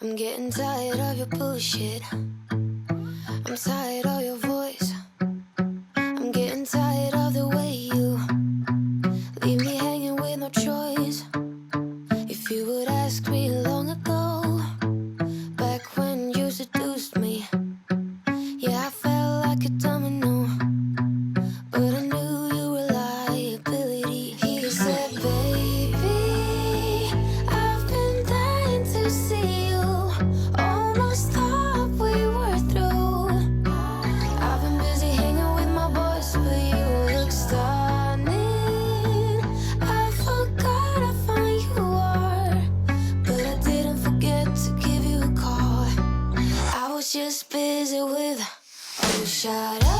I'm getting tired of your bullshit. I'm tired of your voice. I'm getting tired of the way you leave me hanging with no choice. If you would ask me long ago, back when you seduced me, yeah, I felt like a domino, but I knew you were liability. He said, baby, I've been dying to see you. Almost thought we were through. I've been busy hanging with my boys, but you look stunning. I forgot how fine you are, but I didn't forget to give you a call. I was just busy with, oh, shut up.